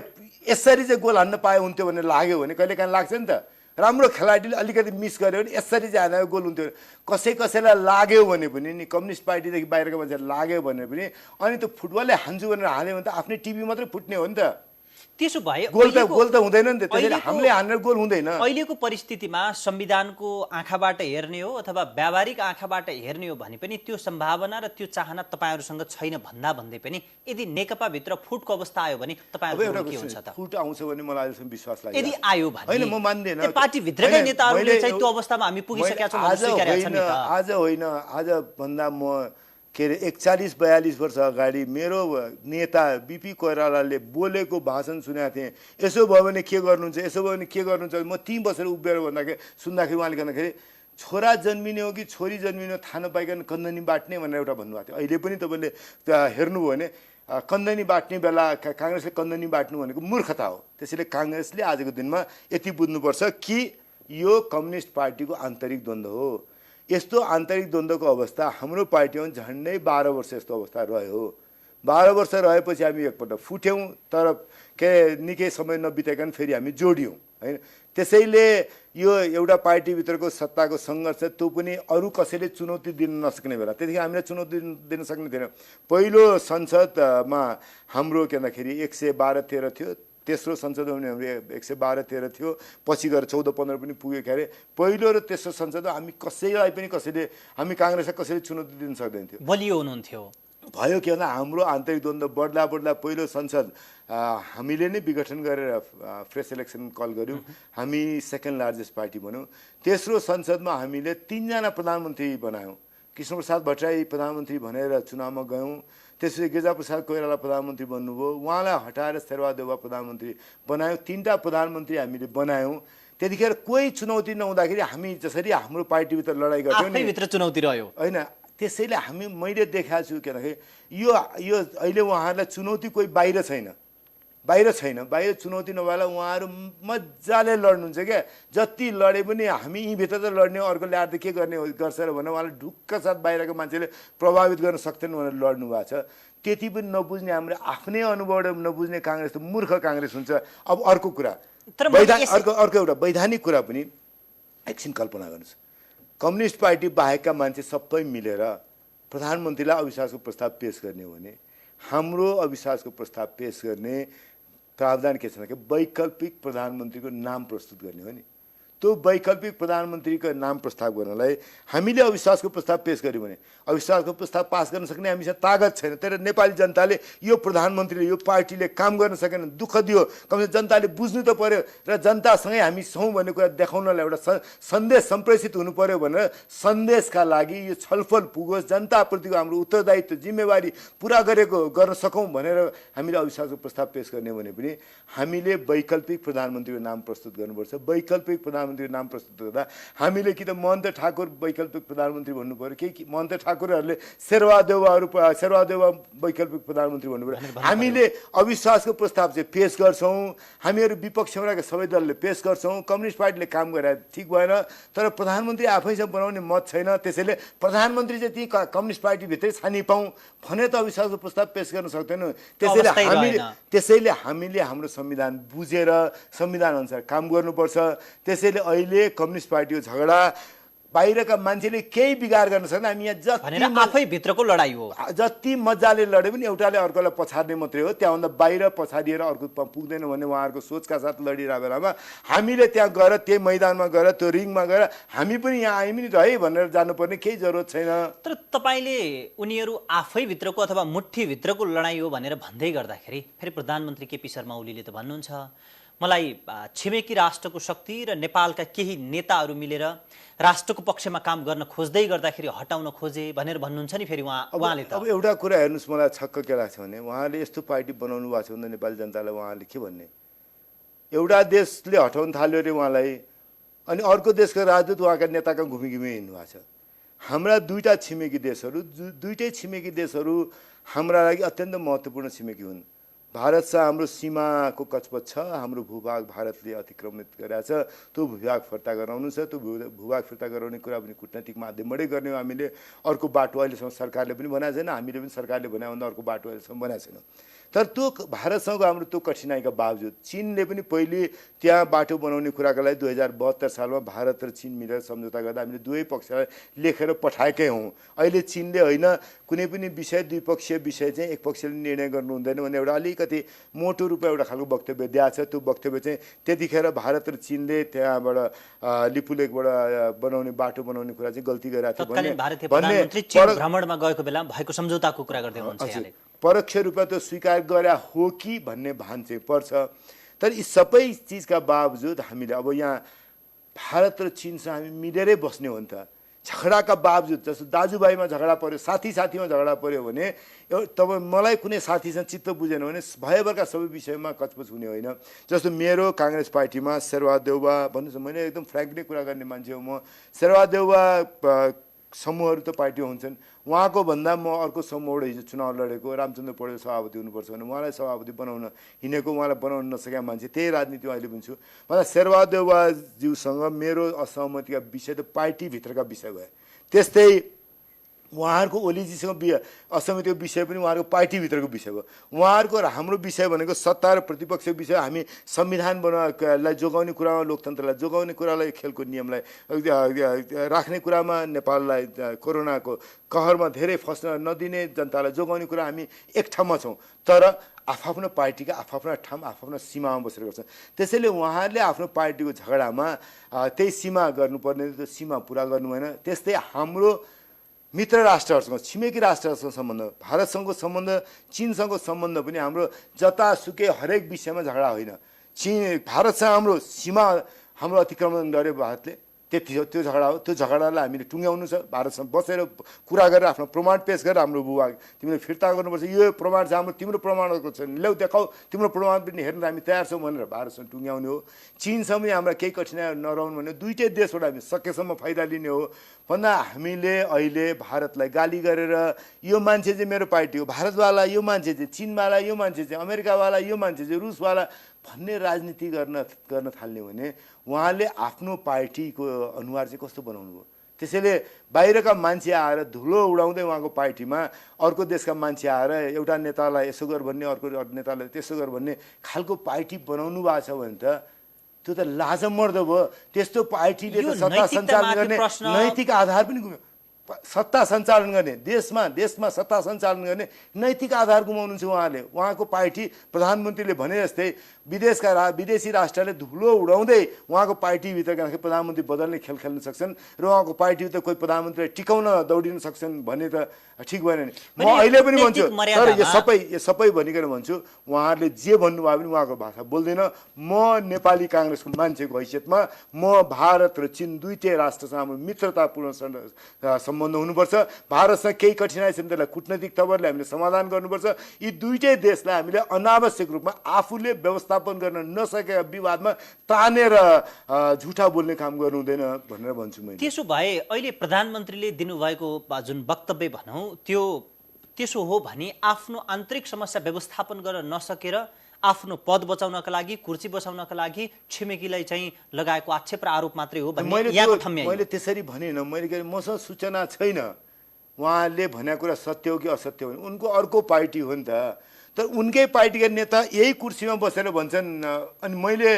यसरी चाहिँ गोल हान्न पाए हुन्थ्यो भनेर लाग्यो भने कहिले काहीँ लाग्छ नि त। राम्रो खेलाडीले अलिकति मिस गर्यो भने यसरी चाहिँ हानेर गोल हुन्थ्यो। कसैलाई लाग्यो भने पनि नि कम्युनिस्ट पार्टीदेखि बाहिरको मान्छे लाग्यो भने पनि अनि त्यो फुटबलले हान्छु भनेर हाल्यो भने त आफ्नै टिभी मात्रै फुट्ने हो नि त। त्यसो भए गोल त हुँदैन नि त। त्यसैले हामीले हानेर गोल हुँदैन। अहिलेको परिस्थितिमा संविधानको आँखाबाट हेर्ने हो अथवा व्यावहारिक आँखाबाट हेर्ने हो भने पनि त्यो सम्भावना र त्यो चाहना तपाईँहरूसँग छैन भन्दा भन्दै पनि यदि नेकपाभित्र फुटको अवस्था आयो भने तपाईँहरूको के हुन्छ त? फुट आउँछ भने मलाई अहिलेसम्म विश्वास लाग्छ। यदि आयो भने होइन, म मान्दैन। पार्टीभित्रकै नेताहरूले चाहिँ त्यो अवस्थामा हामी पुगिसकेका छौँ भन्ने स्वीकारेका छन् नि त। आज होइन, आज भन्दा म के अरे 41-42 वर्ष अगाडि मेरो नेता बिपी कोइरालाले बोलेको भाषण सुनेको थिएँ। यसो भयो भने के गर्नुहुन्छ, यसो भयो भने के गर्नुहुन्छ। म 3 बसेर उभिएर सुन्दाखेरि उहाँले भन्दाखेरि छोरा जन्मिने हो कि छोरी जन्मिने हो थाहा नपाइकन कन्दनी बाट्ने भनेर एउटा भन्नुभएको थियो। अहिले पनि तपाईँले हेर्नुभयो भने कन्दनी बाट्ने बेला काङ्ग्रेसले कन्दनी बाट्नु भनेको मूर्खता हो। त्यसैले काङ्ग्रेसले आजको दिनमा यति बुझ्नुपर्छ कि यो कम्युनिस्ट पार्टीको आन्तरिक द्वन्द्व हो। यस्तो आन्तरिक द्वन्द्वको अवस्था हाम्रो पार्टीमा झन्डै 12 वर्ष यस्तो अवस्था रह्यो। 12 वर्ष रहेपछि हामी एकपल्ट फुट्यौँ, तर के निकै समय नबिताइकन फेरि हामी जोड्यौँ होइन। त्यसैले यो एउटा पार्टीभित्रको सत्ताको सङ्घर्ष त्यो पनि अरू कसैले चुनौती दिन नसक्ने बेला त्यतिखेर हामीले चुनौती दिन सक्ने थिएन। पहिलो संसदमा हाम्रो के भन्दाखेरि 112-13 थियो। तेस्रो संसदमा पनि हाम्रो 112-13 थियो। पछि गएर 14-15 पनि पुग्यो। के अरे पहिलो र तेस्रो संसदमा हामी कसैलाई पनि हामी काङ्ग्रेसलाई कसैले चुनौती दिन सक्दैन थियो। बलियो हुनुहुन्थ्यो। भयो के भन्दा हाम्रो आन्तरिक द्वन्द्व बढ्दा पहिलो संसद हामीले नै विघटन गरेर फ्रेस इलेक्सन कल गऱ्यौँ। हामी सेकेन्ड लार्जेस्ट पार्टी बन्यौँ। तेस्रो संसदमा हामीले 3 जना प्रधानमन्त्री बनायौँ। कृष्णप्रसाद भट्टराई प्रधानमन्त्री भनेर चुनावमा गयौँ। त्यसपछि गिरिजाप्रसाद कोइराला प्रधानमन्त्री बन्नुभयो। उहाँलाई हटाएर शेरबहादेउवा प्रधानमन्त्री बनायौँ। 3टा प्रधानमन्त्री हामीले बनायौँ। त्यतिखेर कोही चुनौती नहुँदाखेरि हामी जसरी हाम्रो पार्टीभित्र लडाइँ गर्थ्यौँ नि, आफ्नैभित्र चुनौती रह्यो होइन। त्यसैले मैले देखाएको छु के भन्दाखेरि यो अहिले उहाँहरूलाई चुनौती कोही बाहिर छैन। बाहिर चुनौती नभएला उहाँहरू मजाले लड्नुहुन्छ क्या। जति लडे पनि हामी यहीँभित्र त लड्ने हो, अर्को ल्याएर त के गर्ने गर्छ र भनेर उहाँले ढुक्क साथ बाहिरको मान्छेले प्रभावित गर्न सक्दैन भनेर लड्नु भएको छ। त्यति पनि नबुझ्ने हाम्रो आफ्नै अनुभवबाट नबुझ्ने काङ्ग्रेस त मूर्ख काङ्ग्रेस हुन्छ। अब अर्को कुरा अर्को एउटा वैधानिक कुरा पनि एकछिन कल्पना गर्नुहोस्। कम्युनिस्ट पार्टी बाहेकका मान्छे सबै मिलेर प्रधानमन्त्रीलाई अविश्वासको प्रस्ताव पेश गर्ने हो भने हाम्रो अविश्वासको प्रस्ताव पेश गर्ने प्रावधान के छ भने वैकल्पिक प्रधानमन्त्रीको नाम प्रस्तुत गर्ने हो नि। त्यो वैकल्पिक प्रधानमन्त्रीको नाम प्रस्ताव गर्नलाई हामीले अविश्वासको प्रस्ताव पेश गर्यौँ भने अविश्वासको प्रस्ताव पास गर्न सक्ने हामीसँग तागत छैन। तर नेपाली जनताले यो प्रधानमन्त्रीले यो पार्टीले काम गर्न सकेन, दुःख दियो। कमसे जनताले बुझ्नु त पर्यो र जनतासँगै हामी छौँ भन्ने कुरा देखाउनलाई एउटा सन्देश सम्प्रेषित हुनु पर्यो भनेर सन्देशका लागि यो छलफल पुगोस्, जनताप्रतिको हाम्रो उत्तरदायित्व जिम्मेवारी पुरा गर्न सकौँ भनेर हामीले अविश्वासको प्रस्ताव पेश गर्ने भने पनि हामीले वैकल्पिक प्रधानमन्त्रीको नाम प्रस्तुत गर्नुपर्छ। वैकल्पिक प्रधानमन्त्री प्रधानमन्त्रीको नाम प्रस्तुत गर्दा हामीले कि त महन्त ठाकुर वैकल्पिक प्रधानमन्त्री भन्नु पर्यो कि महन्त ठाकुरहरूले शेरबहादेउवा वैकल्पिक प्रधानमन्त्री भन्नु पर्यो। हामीले अविश्वासको प्रस्ताव चाहिँ पेश गर्छौँ, हामीहरू विपक्षमा रहेका सबै दलले पेश गर्छौँ, कम्युनिस्ट पार्टीले काम गरे ठिक भएन, तर प्रधानमन्त्री आफैसँग बनाउने मत छैन, त्यसैले प्रधानमन्त्री चाहिँ ती कम्युनिस्ट पार्टीभित्रै छानी पाऊँ भने त अविश्वासको प्रस्ताव पेश गर्न सक्दैनौँ। त्यसैले हामीले हाम्रो संविधान बुझेर संविधान अनुसार काम गर्नुपर्छ। त्यसैले अहिले कम्युनिस्ट पार्टीको झगडा बाहिरका मान्छेले केही बिगार गर्न सक्दैन। हामी यहाँ आफै भित्रको लडाई हो, जति मजाले लडे पनि एउटाले अर्कोलाई पछाड्ने मात्रै हो, त्यहाँभन्दा बाहिर पछाडिएर अर्को पुग्दैन भन्ने उहाँहरूको सोचका साथ लडिरहेको बेलामा हामीले त्यहाँ गएर त्यही मैदानमा गएर त्यो रिङमा गएर हामी पनि यहाँ आयौँ नि त है भनेर जानुपर्ने केही जरुरत छैन। तर तपाईँले उनीहरू आफै भित्रको अथवा मुठ्ठीभित्रको लडाई हो भनेर भन्दै गर्दाखेरि फेरि प्रधानमन्त्री केपी शर्मा ओलीले त भन्नुहुन्छ मलाई छिमेकी राष्ट्रको शक्ति र नेपालका केही नेताहरू मिलेर राष्ट्रको पक्षमा काम गर्न खोज्दै गर्दाखेरि हटाउन खोजे भनेर भन्नुहुन्छ नि। फेरि उहाँले त अब एउटा कुरा हेर्नुहोस्, मलाई छक्क के लाग्छ भने उहाँले यस्तो पार्टी बनाउनु भएको छ भने नेपाली जनतालाई उहाँले के भन्ने, एउटा देशले हटाउन थाल्यो अरे उहाँलाई, अनि अर्को देशको राजदूत उहाँका नेताका घुमी हिँड्नु भएको छ। हाम्रा दुईटा छिमेकी देशहरू हाम्रा लागि अत्यन्त महत्त्वपूर्ण छिमेकी हुन्। भारतसँग हाम्रो सीमाको कचपच छ, हाम्रो भूभाग भारतले अतिक्रमित गरेको छ, त्यो भूभाग फिर्ता गराउनु छ। त्यो भूभाग फिर्ता गराउने कुरा पनि कूटनीतिक माध्यमबाटै गर्ने हो। हामीले अर्को बाटो अहिलेसम्म सरकारले पनि बनाएको छैन, हामीले पनि सरकारले बनायो भन्दा अर्को बाटो अहिलेसम्म बनाएको छैन। तर त्यो भारतसँग हाम्रो त्यो कठिनाइका बावजुद चीनले पनि पहिले त्यहाँ बाटो बनाउने कुराको लागि 2072 सालमा भारत र चीन मिलेर सम्झौता गर्दा हामीले दुवै पक्षलाई लेखेर पठाएकै हौँ। अहिले चीनले होइन कुनै पनि विषय द्विपक्षीय विषय चाहिँ एक पक्षले निर्णय गर्नु हुँदैन भन्ने एउटा अलिकति मोटो रूपमा एउटा खालको वक्तव्य दिएको छ। त्यो वक्तव्य चाहिँ त्यतिखेर भारत र चीनले त्यहाँबाट लिपुलेकबाट बनाउने बाटो बनाउने कुरा चाहिँ गल्ती गरेको थियो भन्ने भ्रमणमा गएको बेला भएको सम्झौताको कुरा गर्दै हुनुहुन्छ। परोक्ष रूपमा त्यो स्वीकार गरे हो कि भन्ने भान चाहिँ पर्छ। तर यी सबै चिजका बावजुद हामीले अब यहाँ भारत र चीनसँग हामी मिलेरै बस्ने हो नि त। झगडाका बावजुद जस्तो दाजुभाइमा झगडा पर्यो, साथीमा झगडा पर्यो भने तपाईँ मलाई कुनै साथीसँग चित्त बुझेन भने भयभरका सबै विषयमा कचपच हुने होइन। जस्तो मेरो काङ्ग्रेस पार्टीमा शेरबहादेउवा भन्नुहोस्, मैले एकदम फ्रेङ्कली कुरा गर्ने मान्छे हो म। शेरबहादेउवा समूहहरू त पार्टी हुन्छन्, उहाँको भन्दा म अर्को समूहबाट हिजो चुनाव लडेको रामचन्द्र पौडेल सभापति हुनुपर्छ भने उहाँलाई सभापति बनाउन हिँडेको, उहाँलाई बनाउन नसकेका मान्छे, त्यही राजनीति अहिले पनि छु। मलाई शेरबहादेउवाज्यूसँग मेरो असहमतिका विषय त पार्टीभित्रका विषय भयो, त्यस्तै उहाँहरूको ओलीजीसँग असहमतिको विषय पनि उहाँहरूको पार्टीभित्रको विषय भयो। उहाँहरूको र हाम्रो विषय भनेको सत्ता र प्रतिपक्षको विषय, हामी संविधान बनाउनलाई जोगाउने कुरामा, लोकतन्त्रलाई जोगाउने कुरालाई, खेलको नियमलाई राख्ने कुरामा, नेपाललाई कोरोनाको कहरमा धेरै फस्न नदिने, जनतालाई जोगाउने कुरा हामी एक ठाउँमा छौँ। तर आफ्नो पार्टीका आफ्ना ठाउँ आफ्ना सीमामा बसेर गर्छन्। त्यसैले उहाँहरूले आफ्नो पार्टीको झगडामा त्यही सीमा गर्नुपर्ने, त्यो सीमा पुरा गर्नु भएन। त्यस्तै हाम्रो मित्र राष्ट्रहरूसँग, छिमेकी राष्ट्रहरूसँग सम्बन्ध, भारतसँगको सम्बन्ध, चीनसँगको सम्बन्ध पनि हाम्रो जतासुकै हरेक विषयमा झगडा होइन। भारतसँग हाम्रो सीमा हाम्रो अतिक्रमण गरे भारतले, त्यति हो, त्यो झगडा हो। त्यो झगडालाई हामीले टुङ्ग्याउनु छ, भारतसँग बसेर कुरा गरेर आफ्नो प्रमाण पेश गरेर हाम्रो भूभाग तिमीले फिर्ता गर्नुपर्छ, यो प्रमाण चाहिँ हाम्रो तिम्रो प्रमाणको छ, ल्याउ देखाऊ, तिम्रो प्रमाण पनि हेर्न हामी तयार छौँ भनेर भारतसँग टुङ्ग्याउने हो। चीनसँग पनि हाम्रा केही कठिनाइहरू नरहनु भने दुईटै देशबाट हामी सकेसम्म फाइदा लिने हो भन्दा हामीले अहिले भारतलाई गाली गरेर यो मान्छे चाहिँ मेरो पार्टी हो, भारतवाला यो मान्छे चाहिँ, चीनवाला यो मान्छे चाहिँ, अमेरिकावाला यो मान्छे चाहिँ, रुसवाला भन्ने राजनीति गर्न थाल्ने भने उहाँले आफ्नो पार्टीको अनुहार चाहिँ कस्तो बनाउनु भयो। त्यसैले बाहिरका मान्छे आएर धुलो उडाउँदै उहाँको पार्टीमा अर्को देशका मान्छे आएर एउटा नेतालाई यसो गर भन्ने, अर्को नेतालाई त्यसो गर भन्ने खालको पार्टी बनाउनु भएको छ भने त त्यो त लाजमर्दो भयो। त्यस्तो पार्टीले त सत्ता सञ्चालन गर्ने नैतिक आधार पनि गुम्यो। सत्ता सञ्चालन गर्ने देशमा सत्ता सञ्चालन गर्ने नैतिक आधार गुमाउनुहुन्छ उहाँले। उहाँको पार्टी प्रधानमन्त्रीले भने जस्तै विदेशी राष्ट्रले धुलो उडाउँदै उहाँको पार्टीभित्र प्रधानमन्त्री बदल्ने खेल खेल्न सक्छन् र उहाँको पार्टीभित्र कोही प्रधानमन्त्रीलाई टिकाउन दौडिन सक्छन् भन्ने त ठिक भएन नि। म अहिले पनि भन्छु, तर यो सबै भनिकन भन्छु, उहाँहरूले जे भन्नुभयो पनि उहाँको भाषा बोल्दैन। म नेपाली काङ्ग्रेसको मान्छेको हैसियतमा म भारत र चीन दुईटै राष्ट्रसँग हाम्रो मित्रतापूर्ण सम्बन्ध हुनुपर्छ। भारतसँग केही कठिनाइ छ भने त्यसलाई कूटनैतिक तवरले हामीले समाधान गर्नुपर्छ। यी दुईटै देशलाई हामीले अनावश्यक रूपमा आफूले व्यवस्थापन गर्न नसकेका विवादमा तानेर झुठा बोल्ने काम गर्नु हुँदैन भनेर भन्छु मैले। त्यसो भए अहिले प्रधानमन्त्रीले दिनुभएको जुन वक्तव्य भनौँ त्यसो हो भने आफ्नो आन्तरिक समस्या व्यवस्थापन गर्न नसकेर आफ्नो पद बचाउनका लागि, कुर्सी बचाउनका लागि छिमेकीलाई चाहिँ लगाएको आक्षेप र आरोप मात्रै हो भन्ने यहाँको ठम्याइ। मैले त्यसरी भनेन। मैले मसँग सूचना छैन उहाँले भनेको कुरा सत्य हो कि असत्य हो। उनको अर्को पार्टी हो नि त। तर उनकै पार्टीका नेता यही कुर्सीमा बसेर भन्छन् अनि मैले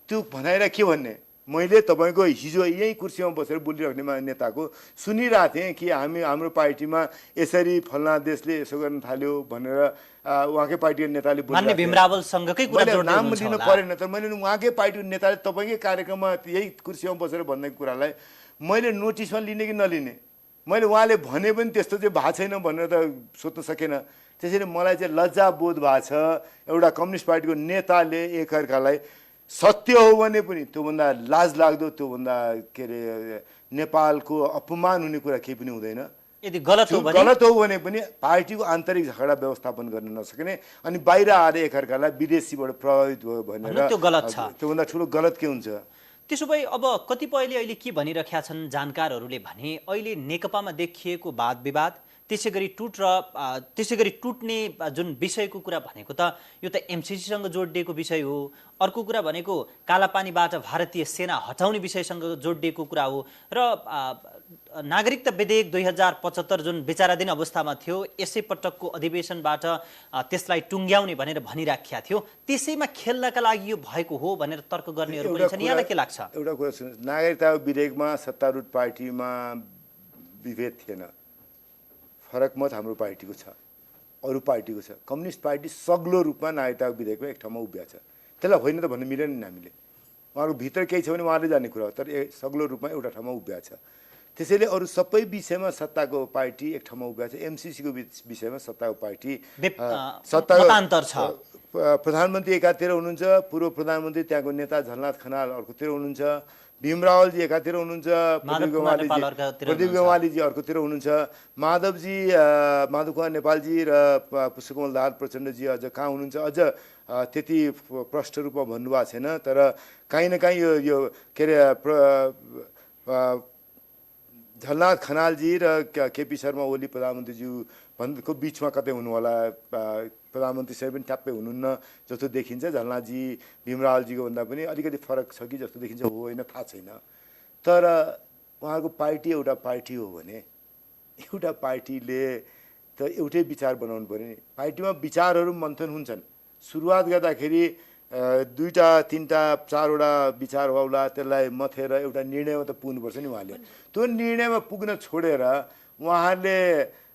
त्यो भनाएर के भन्ने। मैले तपाईँको हिजो यही कुर्सीमा बसेर बोलिराख्ने नेताको सुनिरहेको थिएँ कि हाम्रो पार्टीमा यसरी फल्ना देशले यसो गर्न थाल्यो भनेर उहाँकै पार्टीको नेताले मान्य भीमरावलसँगकै कुरा जोड्दै नाम हुनुहुन्छ लिनु होला। परेन। तर मैले उहाँकै पार्टीको नेताले तपाईँकै कार्यक्रममा यही कुर्सीमा बसेर भन्ने कुरालाई मैले नोटिसमा लिने कि नलिने। मैले उहाँले भने पनि त्यस्तो चाहिँ भएको छैन भनेर त सोध्न सकेन। त्यसैले मलाई चाहिँ लज्जा बोध भएको छ एउटा कम्युनिस्ट पार्टीको नेताले एकअर्कालाई सत्य हो भने पनि त्योभन्दा लाज लाग्दो, त्योभन्दा के अरे नेपालको अपमान हुने कुरा केही पनि हुँदैन। यदि गलत हो भने पनि पार्टीको आन्तरिक झगडा व्यवस्थापन गर्न नसक्ने अनि बाहिर आएर एकअर्कालाई विदेशीबाट प्रभावित भयो भनेर त्यो गलत छ। त्योभन्दा ठुलो गलत के हुन्छ। त्यसो भए अब कतिपयले अहिले के भनिरहेका छन् जानकारहरूले भने अहिले नेकपामा देखिएको वाद विवाद त्यसै गरी टुट्ने जुन विषयको कुरा भनेको त यो त एमसिसीसँग जोडिएको विषय हो। अर्को कुरा भनेको कालापानीबाट भारतीय सेना हटाउने विषयसँग जोडिएको कुरा हो र नागरिकता विधेयक 2075 जुन विचाराधीन अवस्थामा थियो यसै पटकको अधिवेशनबाट त्यसलाई टुङ्ग्याउने भनेर भनिराखेका थियो। त्यसैमा खेल्नका लागि यो भएको हो भनेर तर्क गर्नेहरू पनि छन्। यहाँलाई के लाग्छ? एउटा कुरा सुन्नुहोस्, नागरिकता विधेयकमा सत्तारूढ पार्टीमा विभेद थिएन। फरक मत हाम्रो पार्टीको छ, अरू पार्टीको छ। कम्युनिस्ट पार्टी सग्लो रूपमा नागरिकता विधेयकमा एक ठाउँमा उभिया छ। त्यसलाई होइन त भन्नु मिलेन नि हामीले। उहाँको भित्र केही छ भने उहाँले जाने कुरा हो। तर सग्लो रूपमा एउटा ठाउँमा उभिया छ। त्यसैले अरू सबै विषयमा सत्ताको पार्टी एक ठाउँमा उभिया छ। एमसिसीको विषयमा सत्ताको पार्टी मतान्तर छ। प्रधानमन्त्री एकातिर हुनुहुन्छ, पूर्व प्रधानमन्त्री त्यहाँको नेता झलनाथ खनाल अर्कोतिर हुनुहुन्छ, भीमरावलजी एकातिर हुनुहुन्छ, प्रदीप गेवालीजी अर्कोतिर हुनुहुन्छ, माधव कुमार नेपालजी र पुष्पकमल दाहाल प्रचण्डजी अझ कहाँ हुनुहुन्छ अझ त्यति प्रष्ट रूपमा भन्नुभएको छैन। तर काहीँ न काहीँ यो के अरे झलनाथ खनालजी र केपी शर्मा ओली प्रधानमन्त्रीज्यू भन्नुको बिचमा कतै हुनु होला। प्रधानमन्त्री साहेब पनि ट्याप्पै हुनुहुन्न जस्तो देखिन्छ। झलनाथजी भीमरावलजीको भन्दा पनि अलिकति फरक छ कि जस्तो देखिन्छ, हो होइन थाहा छैन। तर उहाँहरूको पार्टी एउटा पार्टी हो भने एउटा पार्टीले त एउटै विचार बनाउनु पर्यो नि। पार्टीमा विचारहरू मन्थन हुन्छन्। सुरुवात गर्दाखेरि दुईटा तीनटा चारवटा विचार होला, त्यसलाई मथेर एउटा निर्णयमा त पुग्नुपर्छ नि उहाँले। त्यो निर्णयमा पुग्न छोडेर उहाँले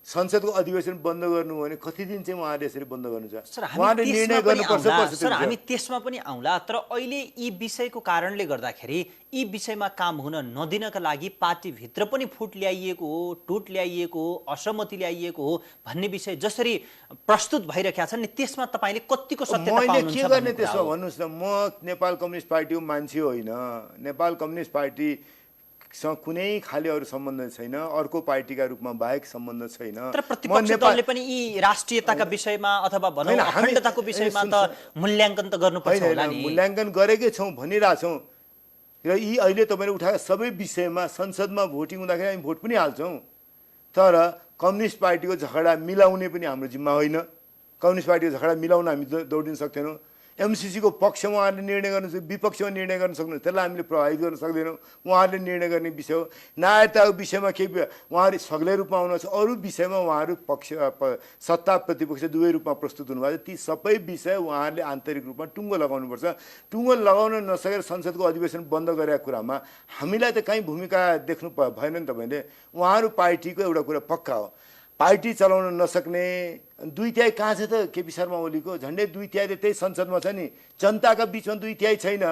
संसदको अधिवेशन बन्द गर्नु भने कति दिन चाहिँ उहाँले यसरी बन्द गर्नुहुन्छ? उहाँले निर्णय गर्नुपर्छ। सर हामी त्यसमा पनि आउँला। तर अहिले यी विषयको कारणले गर्दाखेरि यी विषयमा काम हुन नदिनका लागि पार्टीभित्र पनि फुट ल्याइएको हो, टुट ल्याइएको हो, असहमति ल्याइएको हो भन्ने विषय जसरी प्रस्तुत भइरहेका छन् नि त्यसमा तपाईँले कतिको सत्यता पाउनुहुन्छ? मैले के गर्ने त्यसमा भन्नुहोस् न। म नेपाल कम्युनिस्ट पार्टीको मान्छे होइन। नेपाल कम्युनिस्ट पार्टी सँग कुनै खाली अरू सम्बन्ध छैन, अर्को पार्टीका रूपमा बाहेक सम्बन्ध छैन। तर प्रतिपक्ष दलले पनि यी राष्ट्रियताका विषयमा अथवा भनौँ अखण्डताको विषयमा त मूल्याङ्कन त गर्नुपर्छ होला नि। मूल्याङ्कन गरेकै छौँ भनिरहेछौँ र यी अहिले तपाईँले उठाएका सबै विषयमा संसदमा भोटिङ हुँदाखेरि हामी भोट पनि हाल्छौँ। तर कम्युनिस्ट पार्टीको झगडा मिलाउने पनि हाम्रो जिम्मा होइन। कम्युनिस्ट पार्टीको झगडा मिलाउन हामी दौडिन सक्दैनौँ। एमसिसीको पक्षमा उहाँहरूले निर्णय गर्नु सक्छ, विपक्षमा निर्णय गर्न सक्नुहुन्छ, त्यसलाई हामीले प्रभावित गर्न सक्दैनौँ। उहाँहरूले निर्णय गर्ने विषय हो। नागरिकताको विषयमा केही उहाँहरू सग्लै रूपमा आउनुहुन्छ, अरू विषयमा उहाँहरू सत्ता प्रतिपक्ष दुवै रूपमा प्रस्तुत हुनुभएको छ। ती सबै विषय उहाँहरूले आन्तरिक रूपमा टुङ्गो लगाउनुपर्छ। टुङ्गो लगाउन नसकेर संसदको अधिवेशन बन्द गरेका कुरामा हामीलाई त कहीँ भूमिका देख्नु भएन नि। तपाईँले उहाँहरू पार्टीको एउटा कुरा पक्का हो, पार्टी चलाउन नसक्ने 2/3 कहाँ छ त केपी शर्मा ओलीको? झन्डै 2/3 त्यही संसदमा छ नि। जनताका बिचमा 2/3 छैन।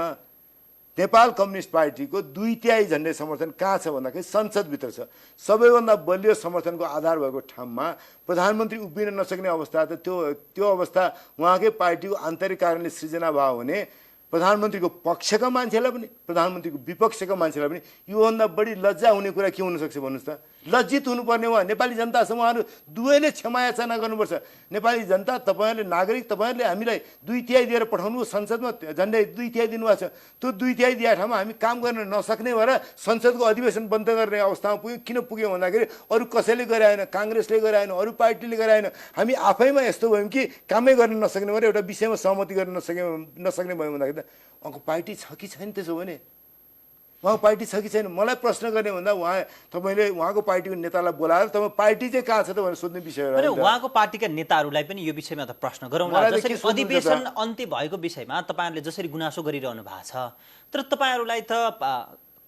नेपाल कम्युनिस्ट पार्टीको 2/3 झन्डै समर्थन कहाँ छ भन्दाखेरि संसदभित्र छ। सबैभन्दा बलियो समर्थनको आधार भएको ठाउँमा प्रधानमन्त्री उभिन नसक्ने अवस्था त त्यो अवस्था उहाँकै पार्टीको आन्तरिक कारणले सृजना भयो भने प्रधानमन्त्रीको पक्षका मान्छेलाई पनि प्रधानमन्त्रीको विपक्षका मान्छेलाई पनि योभन्दा बढी लज्जा हुने कुरा के हुनसक्छ भन्नुहोस् त? लज्जित हुनुपर्ने हो। नेपाली जनतासँग उहाँहरू दुवैले क्षमा याचना गर्नुपर्छ। नेपाली जनता, तपाईँहरूले नागरिक, तपाईँहरूले हामीलाई 2/3 दिएर पठाउनु संसदमा, झन्डै 2/3 दिनुभएको छ। त्यो 2/3 दिए ठाउँमा हामी काम गर्न नसक्ने भएर संसदको अधिवेशन बन्द गर्ने अवस्थामा पुग्यो। किन पुग्यो भन्दाखेरि अरू कसैले गराएन, काङ्ग्रेसले गराएन, अरू पार्टीले गराएन, हामी आफैमा यस्तो भयौँ कि कामै गर्न नसक्ने भएर एउटा विषयमा सहमति गर्न नसक्ने भयो भन्दाखेरि त उहाँको पार्टी छ कि छैन? त्यसो भने उहाँको पार्टी छ कि छैन? मलाई प्रश्न गर्ने भन्दा तपाईँले उहाँको पार्टीको नेतालाई बोलाएर तपाईँ पार्टी चाहिँ कहाँ छ त भनेर सोध्ने विषय हो। उहाँको पार्टीका नेताहरूलाई पनि यो विषयमा त प्रश्न गरौँला। जसरी अधिवेशन अन्त्य भएको विषयमा तपाईँहरूले जसरी गुनासो गरिरहनु भएको छ, तर तपाईँहरूलाई त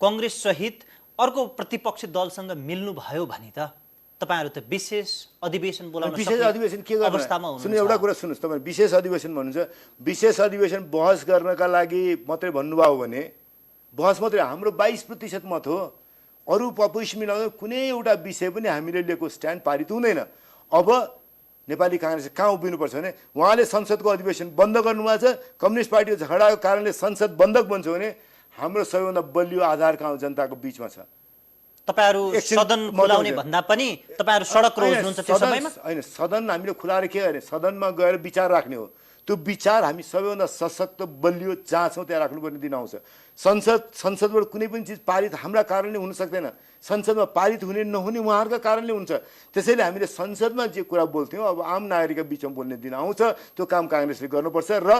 कङ्ग्रेस सहित अर्को प्रतिपक्षी दलसँग मिल्नु भयो भने त तपाईँहरू त विशेष अधिवेशन बोलाउन विशेष अधिवेशन के गर्ने अवस्थामा हुनुहुन्छ? सुन्नु, एउटा कुरा सुन्नुहोस्, तपाईँ विशेष अधिवेशन भन्नुहुन्छ, विशेष अधिवेशन बहस गर्नका लागि मात्रै भन्नुभयो भने बहस मात्रै, हाम्रो 22% मत हो। अरू पपुलिस्ट मिलाउँदा कुनै एउटा विषय पनि हामीले लिएको स्ट्यान्ड पारित हुँदैन। अब नेपाली काङ्ग्रेस कहाँ उभिनुपर्छ भने उहाँले संसदको अधिवेशन बन्द गर्नुभएको छ, कम्युनिस्ट पार्टीको झगडाको कारणले संसद बन्द बन्छ भने हाम्रो सबैभन्दा बलियो आधार कहाँ जनताको बिचमा छ। तपाईहरु सदन खुलाउने भन्दा पनि तपाईहरु सडक रोज्नुहुन्छ त्यो समयमा? हैन, सदन हामीले खुलाएर के गर्ने? सदनमा गएर विचार राख्ने हो। त्यो विचार हामी सबैभन्दा सशक्त बलियो जहाँ छौँ त्यहाँ राख्नुपर्ने दिन आउँछ। संसदबाट कुनै पनि चिज पारित हाम्रा कारणले हुन सक्दैन। संसदमा पारित हुने नहुने उहाँहरूका कारणले हुन्छ। त्यसैले हामीले संसदमा जे कुरा बोल्थ्यौँ अब आम नागरिकका बिचमा बोल्ने दिन आउँछ। त्यो काम काङ्ग्रेसले गर्नुपर्छ। र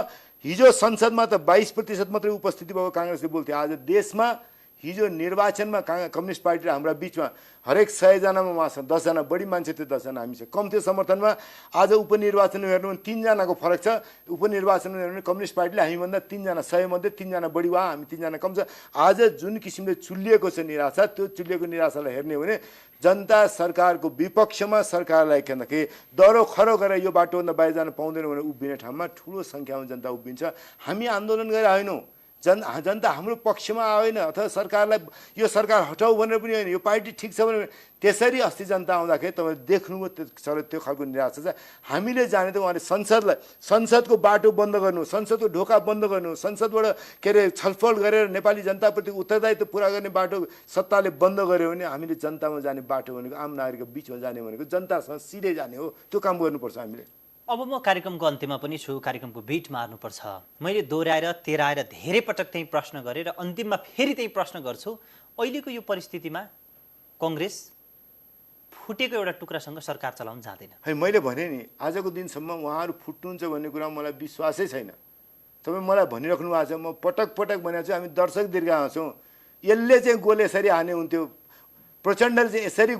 हिजो संसदमा त 22% मात्रै उपस्थिति भएको काङ्ग्रेसले बोल्थ्यो। आज देशमा हिजो निर्वाचनमा कम्युनिस्ट पार्टी र हाम्रा बिचमा हरेक 100 जनामा उहाँसँग 10 जना, बढी मान्छे थियो 10 जना, हामीसँग कम थियो समर्थनमा। आज उपनिर्वाचनमा हेर्नु भने 3 जनाको फरक छ। उपनिर्वाचनमा हेर्नु भने कम्युनिस्ट पार्टीले हामीभन्दा 3 जना, 100 मध्ये 3 जना बढी वा, हामी 3 जना कम छ। आज जुन किसिमले चुलिएको छ निराशा, त्यो चुलिएको निराशालाई हेर्ने हो भने जनता सरकारको विपक्षमा सरकारलाई के दरो खरो गरेर यो बाटोभन्दा बाहिर जान पाउँदैन भनेर उभिने ठाउँमा ठुलो सङ्ख्यामा जनता उभिन्छ। हामी आन्दोलन गरेर आएनौँ। जनता हाम्रो पक्षमा आएन अथवा सरकारलाई यो सरकार हटाऊ भनेर पनि होइन, यो पार्टी ठिक छ भनेर। त्यसरी अस्ति जनता आउँदाखेरि तपाईँ देख्नुभयो त्यो खालको निराशा छ। हामीले जाने त उहाँले संसदको बाटो बन्द गर्नु, संसदको ढोका बन्द गर्नु, संसदबाट छलफल गरेर नेपाली जनताप्रति उत्तरदायित्व पुरा गर्ने बाटो सत्ताले बन्द गर्यो भने हामीले जनतामा जाने बाटो भनेको, आम नागरिकको बिचमा जाने भनेको जनतासँग सिधै जाने हो। त्यो काम गर्नुपर्छ हामीले। अब म कार्यक्रमको अन्त्यमा पनि छु, कार्यक्रमको बिट मार्नुपर्छ। मैले दोहोऱ्याएर तेह्राएर धेरै पटक त्यही प्रश्न गरेँ र अन्तिममा फेरि त्यही प्रश्न गर्छु। अहिलेको यो परिस्थितिमा कङ्ग्रेस फुटेको एउटा टुक्रासँग सरकार चलाउन जाँदैन। है, मैले भने नि आजको दिनसम्म उहाँहरू फुट्नुहुन्छ भन्ने कुरा मलाई विश्वासै छैन। तपाईँ मलाई भनिराख्नु भएको छ, म पटक पटक भनेको छु, हामी दर्शक दीर्घामा छौँ। यसले चाहिँ गोल यसरी हाने हुन्थ्यो, प्रचण्डले चाहिँ यसरी